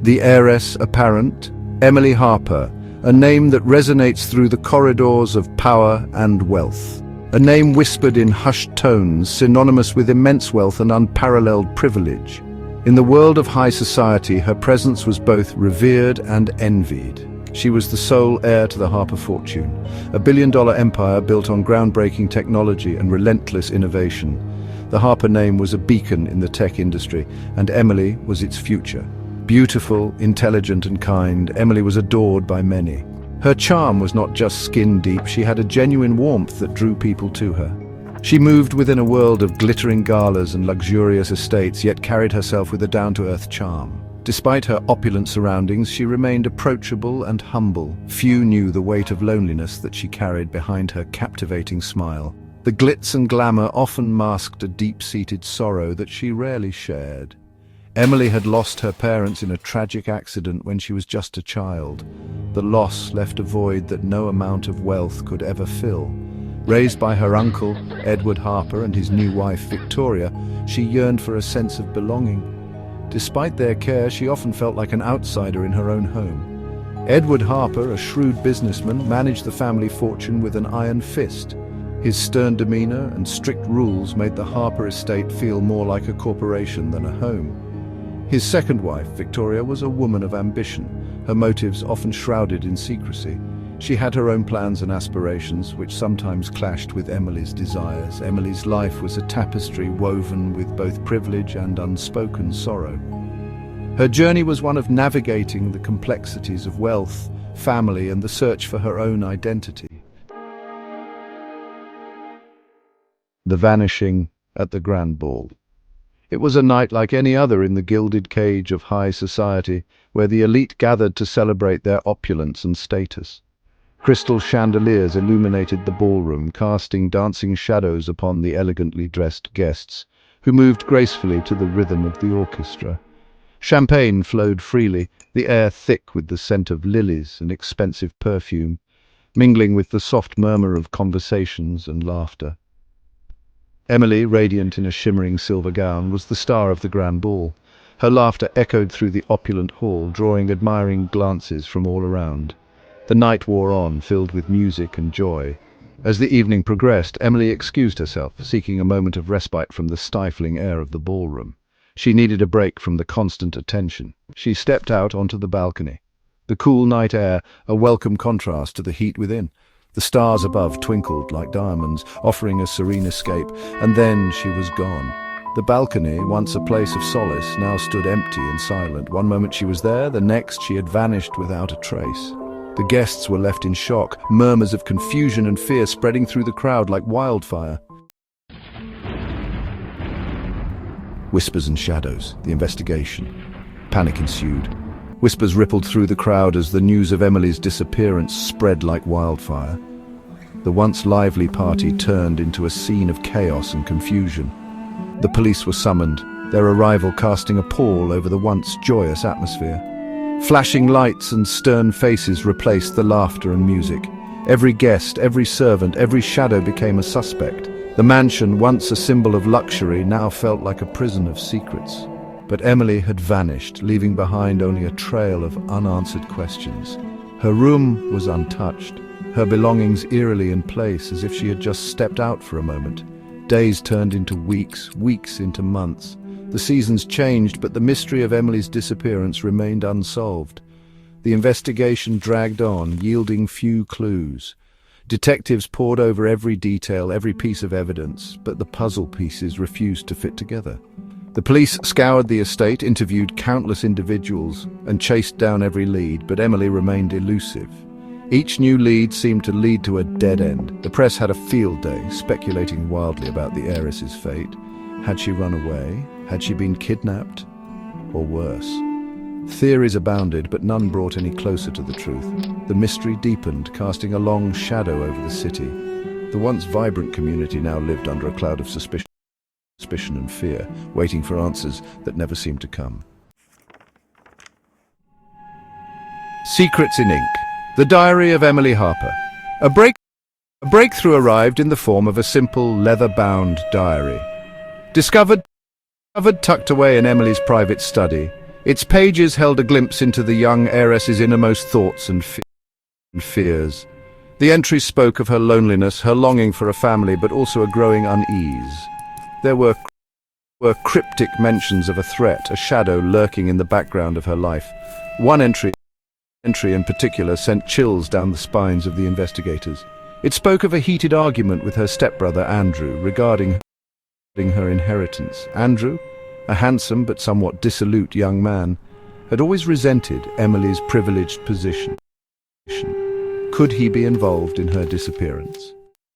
The heiress apparent, Emily Harper, a name that resonates through the corridors of power and wealth. A name whispered in hushed tones, synonymous with immense wealth and unparalleled privilege. In the world of high society, her presence was both revered and envied. She was the sole heir to the Harper fortune, a billion-dollar empire built on groundbreaking technology and relentless innovation. The Harper name was a beacon in the tech industry, and Emily was its future. Beautiful, intelligent, and kind, Emily was adored by many. Her charm was not just skin deep, she had a genuine warmth that drew people to her. She moved within a world of glittering galas and luxurious estates, yet carried herself with a down-to-earth charm. Despite her opulent surroundings, she remained approachable and humble. Few knew the weight of loneliness that she carried behind her captivating smile. The glitz and glamour often masked a deep-seated sorrow that she rarely shared. Emily had lost her parents in a tragic accident when she was just a child. The loss left a void that no amount of wealth could ever fill. Raised by her uncle, Edward Harper, and his new wife, Victoria, she yearned for a sense of belonging. Despite their care, she often felt like an outsider in her own home. Edward Harper, a shrewd businessman, managed the family fortune with an iron fist. His stern demeanor and strict rules made the Harper estate feel more like a corporation than a home. His second wife, Victoria, was a woman of ambition, her motives often shrouded in secrecy. She had her own plans and aspirations, which sometimes clashed with Emily's desires. Emily's life was a tapestry woven with both privilege and unspoken sorrow. Her journey was one of navigating the complexities of wealth, family, and the search for her own identity. The vanishing at the grand ball. It was a night like any other in the gilded cage of high society, where the elite gathered to celebrate their opulence and status. Crystal chandeliers illuminated the ballroom, casting dancing shadows upon the elegantly dressed guests, who moved gracefully to the rhythm of the orchestra. Champagne flowed freely, the air thick with the scent of lilies and expensive perfume, mingling with the soft murmur of conversations and laughter. Emily, radiant in a shimmering silver gown, was the star of the grand ball. Her laughter echoed through the opulent hall, drawing admiring glances from all around. The night wore on, filled with music and joy. As the evening progressed, Emily excused herself, seeking a moment of respite from the stifling air of the ballroom. She needed a break from the constant attention. She stepped out onto the balcony. The cool night air, a welcome contrast to the heat within. The stars above twinkled like diamonds, offering a serene escape, and then she was gone. The balcony, once a place of solace, now stood empty and silent. One moment she was there, the next she had vanished without a trace. The guests were left in shock, murmurs of confusion and fear spreading through the crowd like wildfire. Whispers and shadows, the investigation. Panic ensued. Whispers rippled through the crowd as the news of Emily's disappearance spread like wildfire. The once lively party turned into a scene of chaos and confusion. The police were summoned, their arrival casting a pall over the once joyous atmosphere. Flashing lights and stern faces replaced the laughter and music. Every guest, every servant, every shadow became a suspect. The mansion, once a symbol of luxury, now felt like a prison of secrets. But Emily had vanished, leaving behind only a trail of unanswered questions. Her room was untouched, her belongings eerily in place, as if she had just stepped out for a moment. Days turned into weeks, weeks into months. The seasons changed, but the mystery of Emily's disappearance remained unsolved. The investigation dragged on, yielding few clues. Detectives pored over every detail, every piece of evidence, but the puzzle pieces refused to fit together. The police scoured the estate, interviewed countless individuals, and chased down every lead, but Emily remained elusive. Each new lead seemed to lead to a dead end. The press had a field day, speculating wildly about the heiress's fate. Had she run away? Had she been kidnapped? Or worse? Theories abounded, but none brought any closer to the truth. The mystery deepened, casting a long shadow over the city. The once vibrant community now lived under a cloud of suspicion and fear, waiting for answers that never seemed to come. Secrets in Ink. The Diary of Emily Harper. A breakthrough arrived in the form of a simple, leather-bound diary. Discovered tucked away in Emily's private study, Its pages held a glimpse into the young heiress's innermost thoughts and fears. The entries spoke of her loneliness, her longing for a family, but also a growing unease. There were cryptic mentions of a threat, a shadow lurking in the background of her life. One entry in particular sent chills down the spines of the investigators. It spoke of a heated argument with her stepbrother Andrew regarding her inheritance. Andrew, a handsome but somewhat dissolute young man, had always resented Emily's privileged position. Could he be involved in her disappearance?